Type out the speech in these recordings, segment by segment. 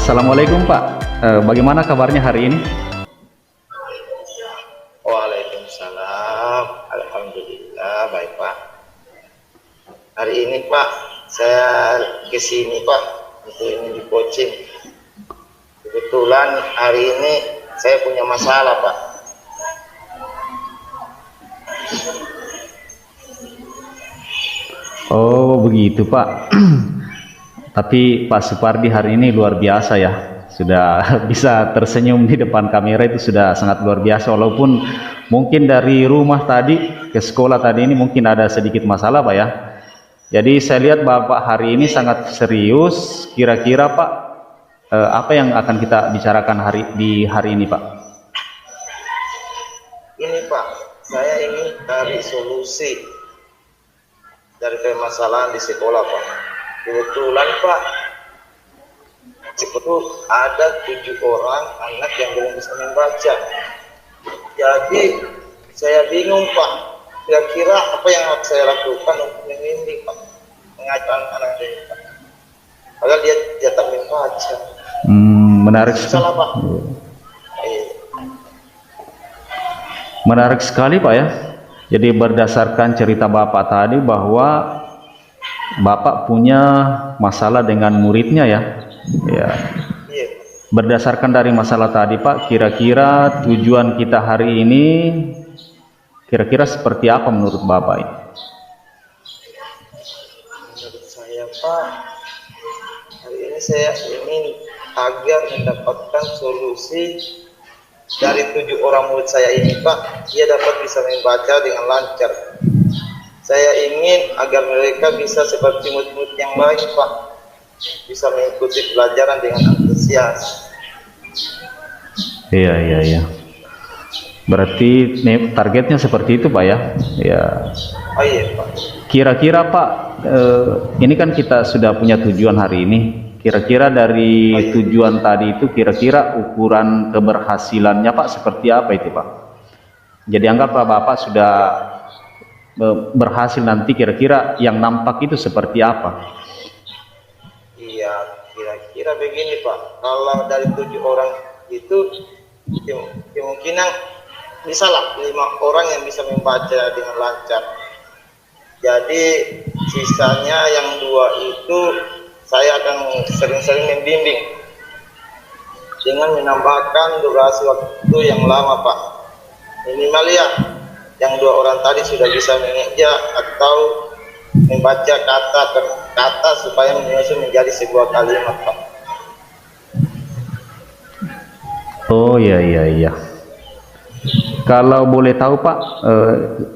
Assalamualaikum Pak. Bagaimana kabarnya hari ini? Waalaikumsalam. Alhamdulillah baik Pak. Hari ini Pak, saya ke sini Pak untuk ini di coaching. Kebetulan hari ini saya punya masalah Pak. Oh begitu Pak. Tapi Pak Supardi hari ini luar biasa ya. Sudah bisa tersenyum di depan kamera itu sudah sangat luar biasa. Walaupun mungkin dari rumah tadi ke sekolah tadi ini mungkin ada sedikit masalah Pak ya. Jadi saya lihat Bapak hari ini sangat serius. Kira-kira Pak, apa yang akan kita bicarakan di hari ini Pak? Ini Pak, saya ingin cari solusi dari permasalahan di sekolah Pak. Kebetulan Pak, itu ada 7 orang anak yang belum bisa membaca. Jadi saya bingung Pak, kira-kira apa yang harus saya lakukan untuk membimbing Pak, mengajar anak ini Pak. Padahal dia tak membaca. Menarik sekali. Salah Pak. Menarik sekali Pak ya. Jadi berdasarkan cerita Bapak tadi bahwa Bapak punya masalah dengan muridnya ya. Ya. Berdasarkan dari masalah tadi Pak, kira-kira tujuan kita hari ini kira-kira seperti apa menurut Bapak ini? Menurut saya Pak, hari ini saya ingin agar mendapatkan solusi dari 7 orang murid saya ini Pak, dia dapat bisa membaca dengan lancar. Saya ingin agar mereka bisa seperti murid-murid yang lain Pak, bisa mengikuti pelajaran dengan antusias. Iya. Berarti targetnya seperti itu Pak ya? Ya. Oh iya Pak. Kira-kira Pak, ini kan kita sudah punya tujuan hari ini. Kira-kira dari tujuan tadi itu kira-kira ukuran keberhasilannya Pak seperti apa itu Pak? Jadi anggaplah Bapak sudah berhasil, nanti kira-kira yang nampak itu seperti apa? Iya, kira-kira begini Pak, kalau dari 7 orang itu kemungkinan misalnya 5 orang yang bisa membaca dengan lancar. Jadi sisanya yang 2 itu saya akan sering-sering membimbing dengan menambahkan durasi waktu yang lama Pak. Minimal ya, yang 2 orang tadi sudah bisa mengeja atau membaca kata per kata supaya menyusun menjadi sebuah kalimat Pak. Oh iya. Kalau boleh tahu Pak,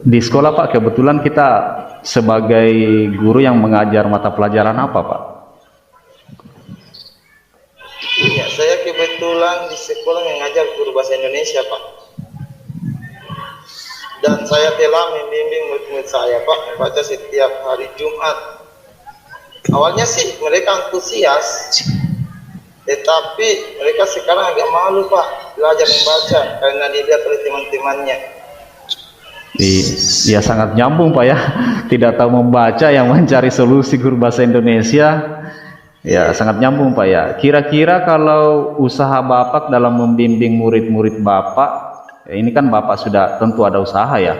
di sekolah Pak kebetulan kita sebagai guru yang mengajar mata pelajaran apa Pak? Iya, saya kebetulan di sekolah mengajar guru bahasa Indonesia Pak. Dan saya telah membimbing murid-murid saya Pak membaca setiap hari Jumat. Awalnya sih mereka antusias, tetapi mereka sekarang agak malu Pak belajar membaca karena dilihat oleh teman-temannya. Iya sangat nyambung Pak ya. Tidak tahu membaca yang mencari solusi guru bahasa Indonesia. Ya sangat nyambung Pak ya. Kira-kira kalau usaha Bapak dalam membimbing murid-murid Bapak, ini kan Bapak sudah tentu ada usaha ya,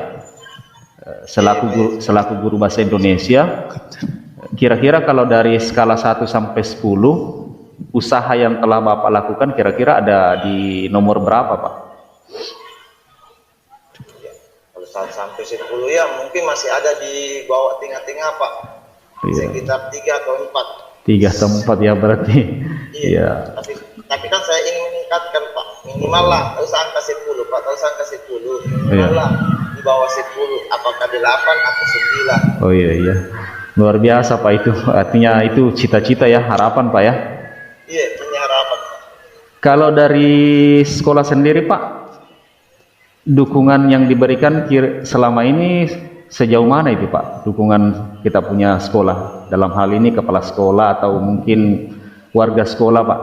selaku guru bahasa Indonesia. Kira-kira kalau dari skala 1 sampai 10, usaha yang telah Bapak lakukan kira-kira ada di nomor berapa Pak? Ya, kalau 1 sampai 10 ya mungkin masih ada di bawah tengah-tengah Pak. Iya. Sekitar 3 atau 4. 3 atau 4 ya berarti. Iya. Tapi kan saya ingin meningkatkan Pak, minimal lah, tak usah angka 10 Pak, tak usah angka 10, minimal lah di bawah 10, apakah di 8 atau 9. Oh iya, luar biasa Pak itu, artinya itu cita-cita ya, harapan Pak ya. Iya, punya harapan Pak. Kalau dari sekolah sendiri Pak, dukungan yang diberikan selama ini sejauh mana itu Pak, dukungan kita punya sekolah, dalam hal ini kepala sekolah atau mungkin warga sekolah Pak?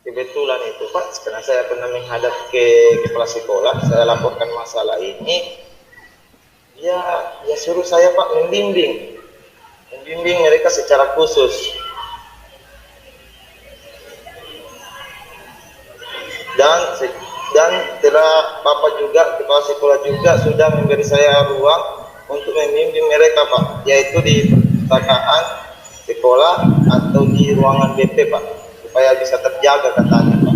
Kebetulan itu Pak, karena saya pernah menghadap ke kepala sekolah, saya laporkan masalah ini, ya suruh saya Pak membimbing mereka secara khusus. dan dan setelah Bapak juga kepala sekolah juga sudah memberi saya ruang untuk membimbing mereka Pak, yaitu di perpustakaan sekolah atau di ruangan BP Pak, supaya bisa terjaga katanya Pak.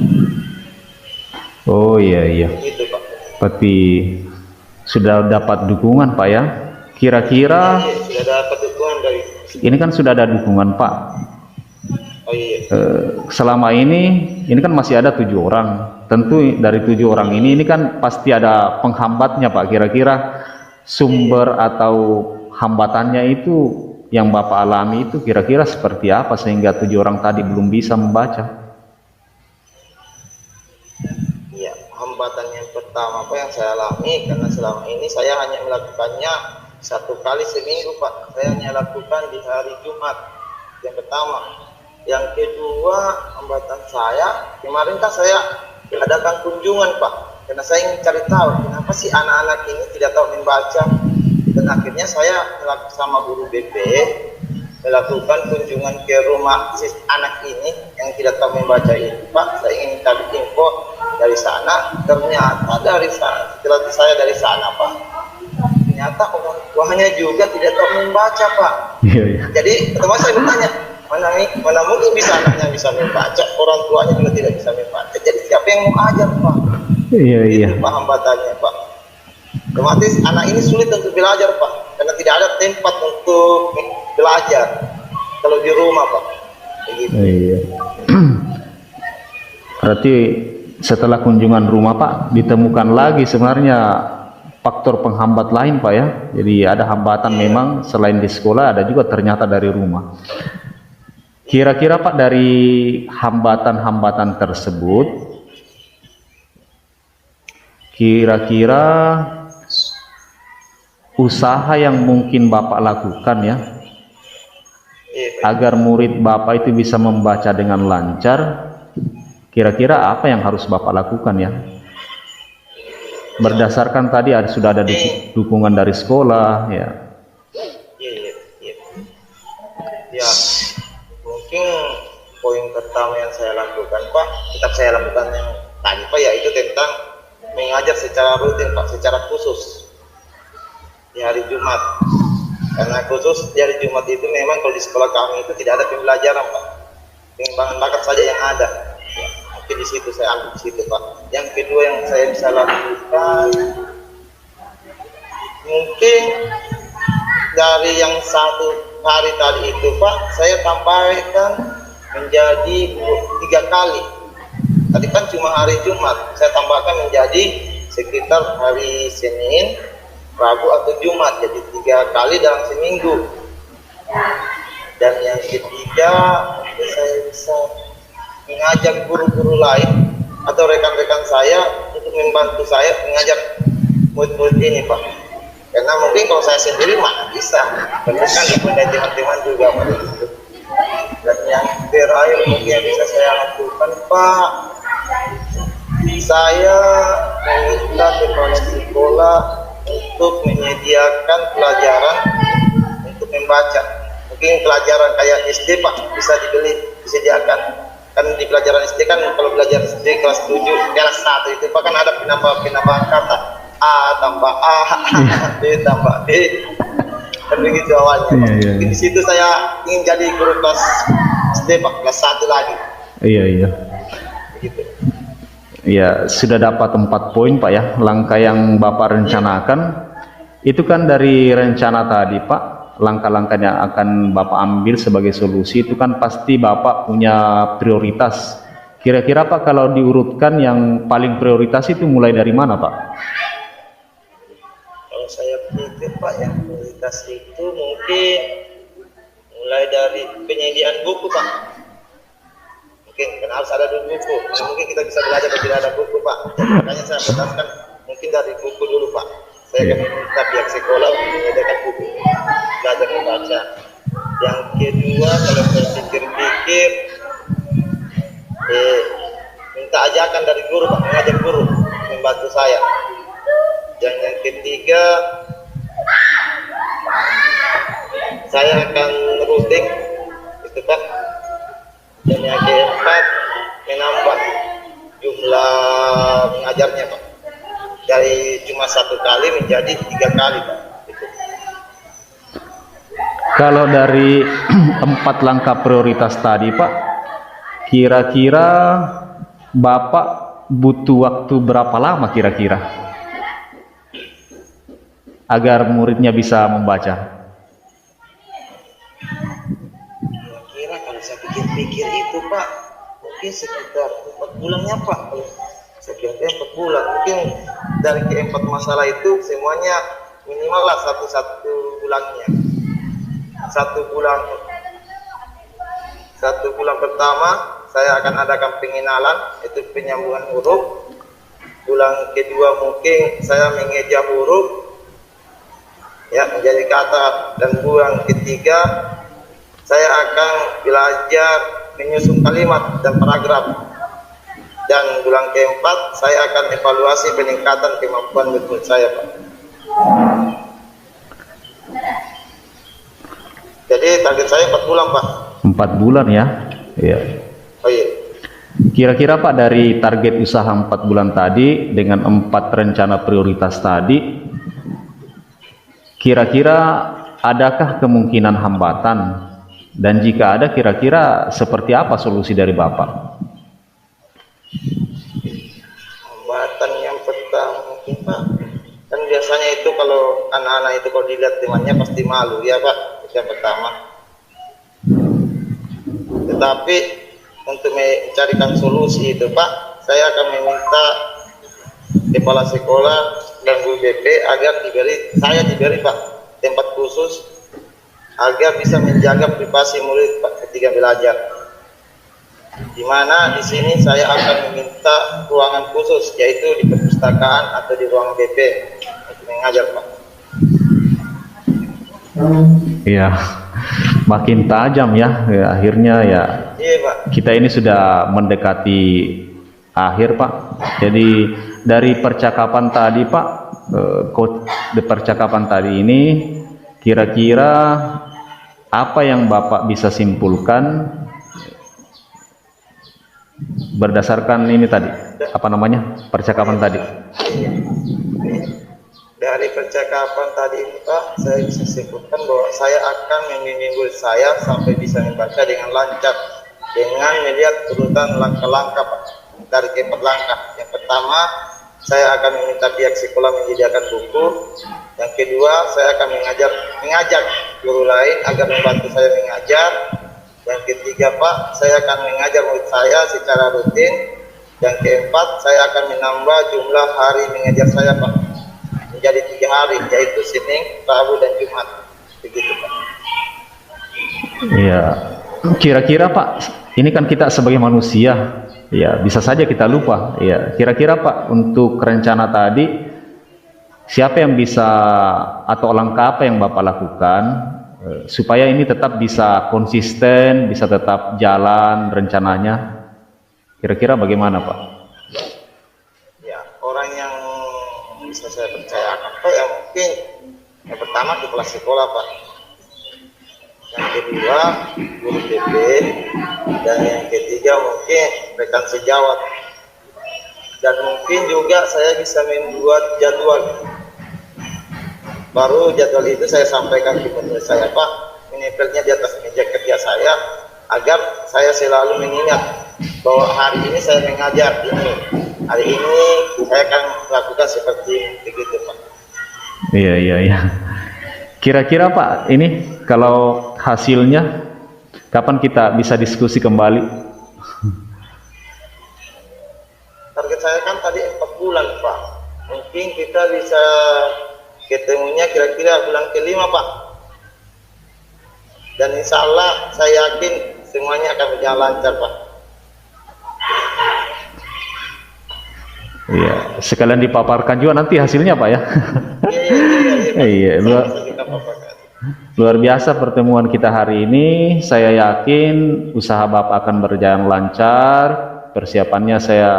Oh iya iya. Gitu Pak. Berarti sudah dapat dukungan Pak ya. Kira-kira Iya, sudah dapat dukungan dari. ini kan sudah ada dukungan Pak. Oh iya. Selama ini kan masih ada 7 orang. Tentu dari 7 orang ini kan pasti ada penghambatnya Pak. Kira-kira sumber atau hambatannya itu yang Bapak alami itu kira-kira seperti apa sehingga 7 orang tadi belum bisa membaca? Iya, hambatan yang pertama Pak yang saya alami, karena selama ini saya hanya melakukannya 1 kali seminggu Pak. Saya hanya lakukan di hari Jumat yang pertama. Yang kedua, hambatan saya kemarin kan saya adakan kunjungan Pak, karena saya ingin cari tahu kenapa sih anak-anak ini tidak tahu membaca, dan akhirnya saya sama guru BP melakukan kunjungan ke rumah anak ini yang tidak tahu membaca ini Pak. Saya ingin cari info dari sana. Ternyata dari sana, setelah saya dari sana Pak, ternyata orang tuanya juga tidak tahu membaca Pak. Jadi teman saya bertanya, mana mungkin bisa anaknya bisa membaca, orang tuanya juga tidak bisa membaca. Jadi siapa yang mau ajar Pak? Iya iya. Itu Pak hambatannya Pak. Otomatis anak ini sulit untuk belajar Pak, karena tidak ada tempat untuk belajar kalau di rumah Pak. Begitu. Iya. Berarti setelah kunjungan rumah Pak ditemukan lagi sebenarnya faktor penghambat lain Pak ya. Jadi ada hambatan memang selain di sekolah, ada juga ternyata dari rumah. Kira-kira Pak dari hambatan-hambatan tersebut, kira-kira usaha yang mungkin Bapak lakukan ya, agar murid Bapak itu bisa membaca dengan lancar, kira-kira apa yang harus Bapak lakukan ya? Berdasarkan tadi sudah ada dukungan dari sekolah ya. Ya, mungkin poin pertama yang saya lakukan Pak, tetap saya lakukan yang tadi Pak, yaitu tentang mengajar secara rutin Pak, secara khusus di hari Jumat. Karena khusus di hari Jumat itu memang kalau di sekolah kami itu tidak ada pembelajaran Pak, pengembangan bakat saja yang ada ya, mungkin di situ saya ambil di situ Pak. Yang kedua yang saya bisa lakukan, mungkin dari yang 1 hari tadi itu Pak, saya tambahkan menjadi 3 kali. Tadi kan cuma hari Jumat, saya tambahkan menjadi sekitar hari Senin, Rabu atau Jumat, jadi 3 kali dalam seminggu. Dan yang ketiga, saya bisa mengajak guru-guru lain atau rekan-rekan saya untuk membantu saya mengajar murid-murid ini Pak. Karena mungkin kalau saya sendiri mana bisa, perlu kan diundang teman-teman juga Pak. Dan yang terakhir mungkin yang bisa saya lakukan Pak, saya meminta kepala sekolah untuk menyediakan pelajaran untuk membaca. Mungkin pelajaran kayak SD Pak bisa dibeli, disediakan. Kan di pelajaran SD kan kalau belajar SD kelas 7, kelas 1 itu Pak kan ada penambahan kata A tambah A, B tambah B. Kan begitu awalnya Pak. Di situ saya ingin jadi guru kelas SD Pak, kelas 1 lagi. Iya. Begitu. Ya, sudah dapat 4 poin Pak ya, langkah yang Bapak rencanakan. Itu kan dari rencana tadi Pak, langkah-langkah yang akan Bapak ambil sebagai solusi itu kan pasti Bapak punya prioritas. Kira-kira Pak kalau diurutkan yang paling prioritas itu mulai dari mana Pak? Kalau saya pikir Pak, yang prioritas itu mungkin mulai dari penyediaan buku Pak. Mungkin karena harus ada dulu buku. Nah, mungkin kita bisa belajar kalau tidak ada buku Pak. Makanya saya prioritaskan mungkin dari buku dulu Pak. Saya akan minta pihak sekolah untuk menyediakan buku belajar membaca. Yang kedua, kalau saya pikir-pikir, minta ajakan dari guru Pak, mengajar guru membantu saya. Dan yang ketiga, saya akan rutin itu Pak. Dan yang keempat, menambah jumlah jumlah mengajarnya Pak. Dari cuma 1 kali menjadi 3 kali Pak. Gitu. Kalau dari 4 langkah prioritas tadi Pak, kira-kira Bapak butuh waktu berapa lama kira-kira agar muridnya bisa membaca? Kira-kira kalau saya pikir-pikir itu Pak, mungkin sekitar 4 bulannya Pak. Saya kira 4 bulan. Mungkin dari keempat masalah itu semuanya minimal lah satu bulannya. 1 bulan pertama saya akan adakan pengenalan, itu penyambungan huruf. Bulan kedua mungkin saya mengeja huruf ya menjadi kata, dan bulan ketiga saya akan belajar menyusun kalimat dan paragraf, dan bulan keempat saya akan evaluasi peningkatan kemampuan murid saya Pak. Jadi target saya 4 bulan Pak. 4 bulan ya. Iya. Oh iya. Kira-kira Pak, dari target usaha 4 bulan tadi dengan 4 rencana prioritas tadi, kira-kira adakah kemungkinan hambatan? Dan jika ada, kira-kira seperti apa solusi dari Bapak? Hambatan yang pertama mungkin Pak, kan biasanya itu kalau anak-anak itu kalau dilihat temannya pasti malu ya Pak, itu yang pertama. Tetapi untuk mencarikan solusi itu Pak, saya akan meminta kepala sekolah dan guru BP agar saya diberi Pak tempat khusus agar bisa menjaga privasi murid Pak ketika belajar. Di mana di sini saya akan meminta ruangan khusus, yaitu di perpustakaan atau di ruang BP untuk mengajar Pak. Iya, makin tajam ya, akhirnya ya. Iya Pak. Kita ini sudah mendekati akhir Pak. Jadi dari percakapan tadi Pak, percakapan tadi ini, kira-kira apa yang Bapak bisa simpulkan berdasarkan ini tadi, apa namanya, percakapan tadi? Dari percakapan tadi ini Pak, saya bisa simpulkan bahwa saya akan membimbing murid saya sampai bisa membaca dengan lancar dengan melihat urutan langkah-langkah Pak, dari keempat langkah. Yang pertama, saya akan meminta pihak sekolah menyediakan buku. Yang kedua, saya akan mengajak guru lain agar membantu saya mengajar. Yang ketiga Pak, saya akan mengajar murid saya secara rutin. Yang keempat, saya akan menambah jumlah hari mengajar saya Pak menjadi 3 hari, yaitu Senin, Rabu, dan Jumat. Begitu Pak. Iya. Kira-kira Pak, ini kan kita sebagai manusia, ya bisa saja kita lupa. Ya, kira-kira Pak, untuk rencana tadi, siapa yang bisa atau langkah apa yang Bapak lakukan supaya ini tetap bisa konsisten, bisa tetap jalan rencananya? Kira-kira bagaimana Pak? Ya, orang yang bisa saya percayakan Pak, ya mungkin yang pertama kepala sekolah Pak. Yang kedua guru BP, dan yang ketiga mungkin rekan sejawat, dan mungkin juga saya bisa membuat jadwal. Baru jadwal itu saya sampaikan ke murid saya Pak, menempelnya di atas meja kerja saya agar saya selalu mengingat bahwa hari ini saya mengajar ini, hari ini saya akan melakukan seperti ini, begitu Pak. Iya. Kira-kira Pak, ini kalau hasilnya kapan kita bisa diskusi kembali? Target saya kan tadi 4 bulan Pak. Mungkin kita bisa ketemunya kira-kira bulan ke-5 Pak. Dan insya Allah saya yakin semuanya akan berjalan lancar Pak. Iya, sekalian dipaparkan juga nanti hasilnya Pak ya. Iya, luar biasa pertemuan kita hari ini. Saya yakin usaha Bapak akan berjalan lancar. Persiapannya saya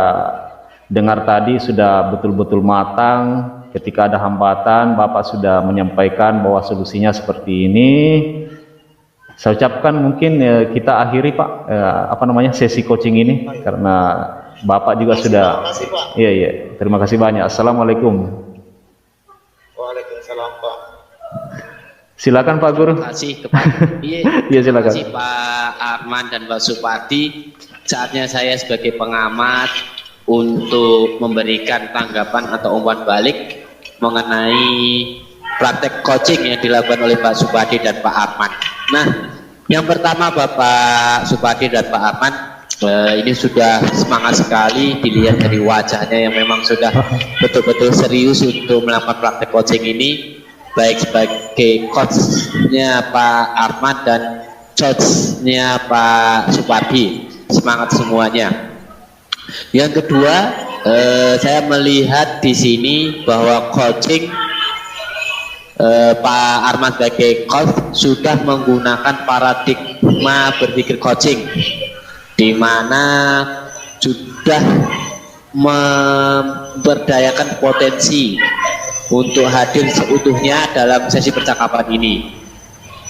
dengar tadi sudah betul-betul matang. Ketika ada hambatan, Bapak sudah menyampaikan bahwa solusinya seperti ini. Saya ucapkan mungkin kita akhiri Pak, sesi coaching ini, karena Bapak juga sudah. Terima kasih Pak. Iya, iya. Terima kasih banyak. Assalamualaikum. Waalaikumsalam Pak. Silakan Pak Guru. Terima kasih kepada Iya, terima silakan. kasih Pak Arman dan Pak Supardi. Saatnya saya sebagai pengamat untuk memberikan tanggapan atau umpan balik mengenai praktek coaching yang dilakukan oleh Pak Supardi dan Pak Arman. Nah, yang pertama Bapak Supardi dan Pak Arman, ini sudah semangat sekali dilihat dari wajahnya yang memang sudah betul-betul serius untuk melakukan praktek coaching ini, baik sebagai coachnya Pak Arman dan coachnya Pak Supardi. Semangat semuanya. Yang kedua, saya melihat di sini bahwa coaching Pak Arman sebagai coach sudah menggunakan paradigma berpikir coaching, di mana sudah memberdayakan potensi untuk hadir seutuhnya dalam sesi percakapan ini.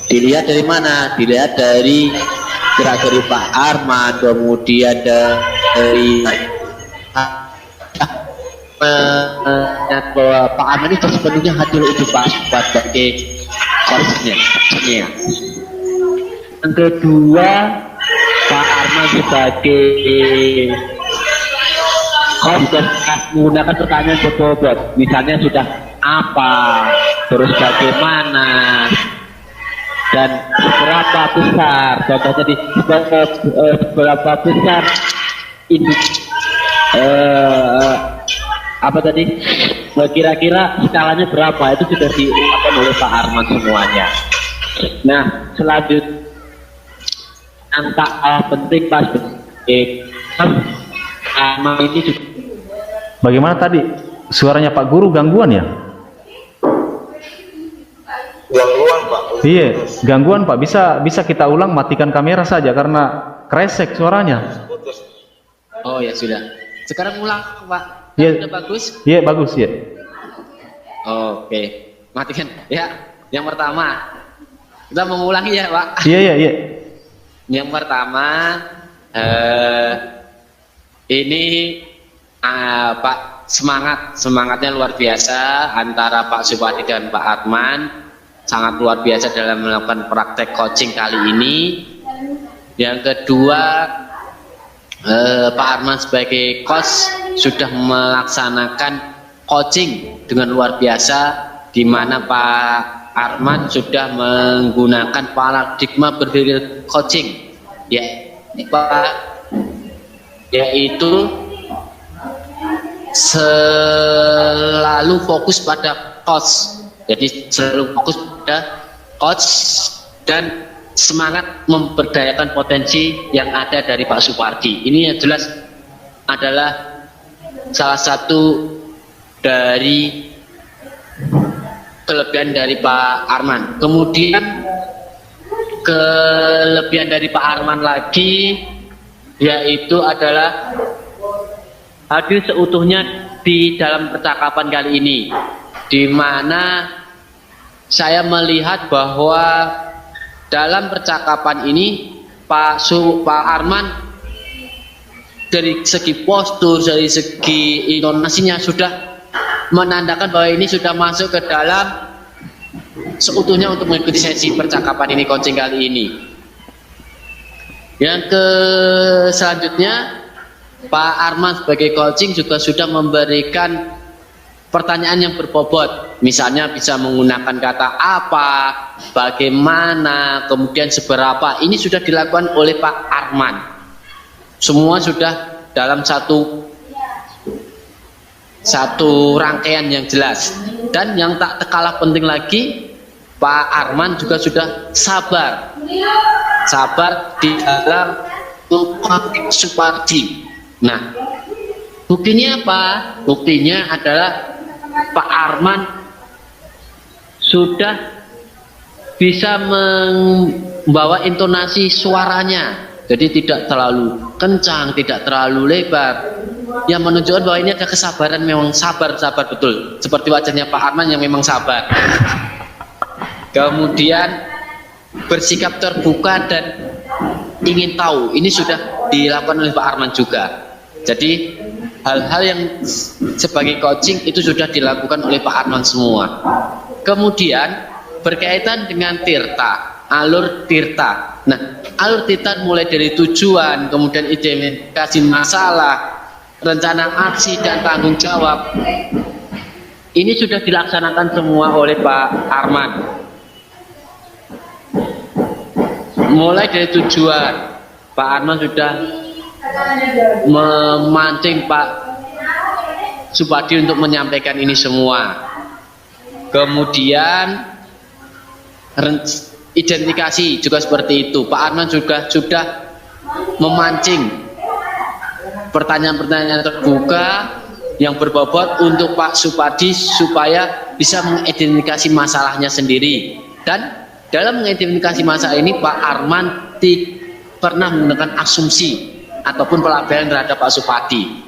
Dilihat dari mana? Dilihat dari gerak-gerik Pak Arman, kemudian dari bahwa Pak Arman itu sepenuhnya hadir untuk Pak sebagai coachnya. Yang kedua, Pak Arman sebagai coach menggunakan pertanyaan berbobot, misalnya sudah apa, terus bagaimana, dan seberapa besar, contohnya di seberapa besar ini apa tadi, kira-kira skalanya berapa, itu sudah diungkapkan oleh Pak Arman semuanya. Nah, selanjutnya yang tak penting Pak Arman ini juga. Bagaimana tadi? Suaranya Pak Guru gangguan ya? Gangguan Pak. Iya, gangguan Pak. Bisa kita ulang, matikan kamera saja karena kresek suaranya. Putus. Oh ya sudah. Sekarang ulang Pak. Iya. Sudah bagus? Iya, bagus ya. Oke. Matikan. Ya. Yang pertama, kita mengulangi ya Pak. Iya, iya, iya. Yang pertama, ini Pak semangatnya luar biasa antara Pak Supardi dan Pak Arman, sangat luar biasa dalam melakukan praktek coaching kali ini. Yang kedua, Pak Arman sebagai coach sudah melaksanakan coaching dengan luar biasa, di mana Pak Arman sudah menggunakan paradigma berpikir coaching, yaitu selalu fokus pada coach. Jadi selalu fokus pada coach dan semangat memberdayakan potensi yang ada dari Pak Supardi. Ini yang jelas adalah salah satu dari kelebihan dari Pak Arman. Kemudian kelebihan dari Pak Arman lagi yaitu adalah hadir seutuhnya di dalam percakapan kali ini, di mana saya melihat bahwa dalam percakapan ini Pak Arman dari segi postur, dari segi intonasinya sudah menandakan bahwa ini sudah masuk ke dalam seutuhnya untuk mengikuti sesi percakapan ini, coaching kali ini. Yang selanjutnya, Pak Arman sebagai coaching juga sudah memberikan pertanyaan yang berbobot, misalnya bisa menggunakan kata apa, bagaimana, kemudian seberapa. Ini sudah dilakukan oleh Pak Arman. Semua sudah dalam satu rangkaian yang jelas. Dan yang tak kalah penting lagi, Pak Arman juga sudah sabar di dalam mengkonteks Supardi. Nah, buktinya apa? Buktinya adalah Pak Arman sudah bisa membawa intonasi suaranya, jadi tidak terlalu kencang, tidak terlalu lebar, yang menunjukkan bahwa ini ada kesabaran, memang sabar betul, seperti wajahnya Pak Arman yang memang sabar. Kemudian bersikap terbuka dan ingin tahu, ini sudah dilakukan oleh Pak Arman juga. Jadi hal-hal yang sebagai coaching itu sudah dilakukan oleh Pak Arman semua. Kemudian berkaitan dengan tirta, alur tirta. Nah, alur tirta mulai dari tujuan, kemudian identifikasi masalah, rencana aksi dan tanggung jawab. Ini sudah dilaksanakan semua oleh Pak Arman. Mulai dari tujuan, Pak Arman sudah memancing Pak Supadi untuk menyampaikan ini semua. Kemudian identifikasi juga seperti itu. Pak Arman juga sudah memancing pertanyaan-pertanyaan terbuka yang berbobot untuk Pak Supadi supaya bisa mengidentifikasi masalahnya sendiri. Dan dalam mengidentifikasi masalah ini Pak Arman pernah menggunakan asumsi ataupun pelabelan terhadap Pak Supadi.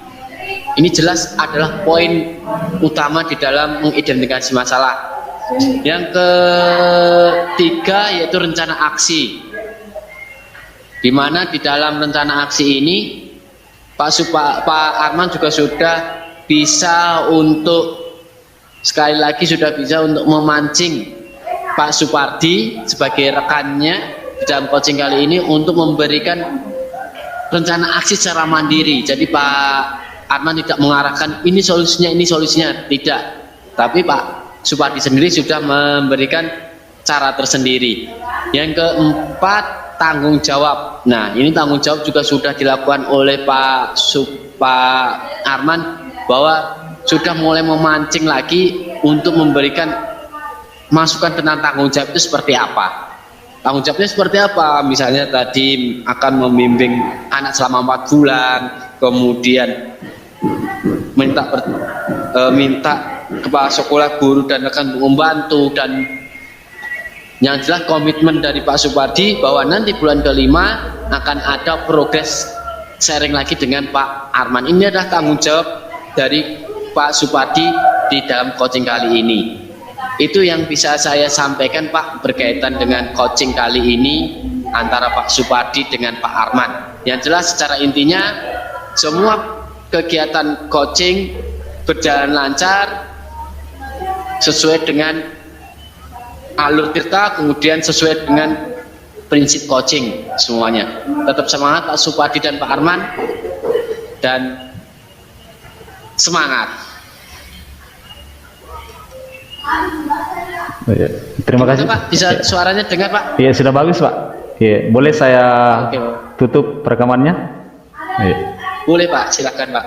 Ini jelas adalah poin utama di dalam mengidentifikasi masalah. Yang ketiga yaitu rencana aksi, di mana di dalam rencana aksi ini Pak Arman juga sudah bisa untuk sekali lagi sudah bisa untuk memancing Pak Supardi sebagai rekannya di dalam coaching kali ini untuk memberikan rencana aksi secara mandiri. Jadi Pak Arman tidak mengarahkan ini solusinya, tidak. Tapi Pak Supardi sendiri sudah memberikan cara tersendiri. Yang keempat, tanggung jawab. Nah, ini tanggung jawab juga sudah dilakukan oleh Pak Arman bahwa sudah mulai memancing lagi untuk memberikan masukan tentang tanggung jawab itu seperti apa. Tanggung jawabnya seperti apa? Misalnya tadi akan membimbing anak selama 4 bulan, kemudian minta kepala sekolah, guru dan rekan untuk membantu, dan yang jelas komitmen dari Pak Supardi bahwa nanti bulan kelima akan ada progres sharing lagi dengan Pak Arman. Ini adalah tanggung jawab dari Pak Supardi di dalam coaching kali ini. Itu yang bisa saya sampaikan Pak berkaitan dengan coaching kali ini antara Pak Supardi dengan Pak Arman. Yang jelas secara intinya semua kegiatan coaching berjalan lancar sesuai dengan alur tirta, kemudian sesuai dengan prinsip coaching semuanya. Tetap semangat Pak Supardi dan Pak Arman, dan semangat. Ya, terima kasih Pak. Bisa suaranya dengar Pak? Iya, sudah bagus Pak. Iya, boleh saya Oke. tutup rekamannya? Iya. Boleh Pak, silakan Pak.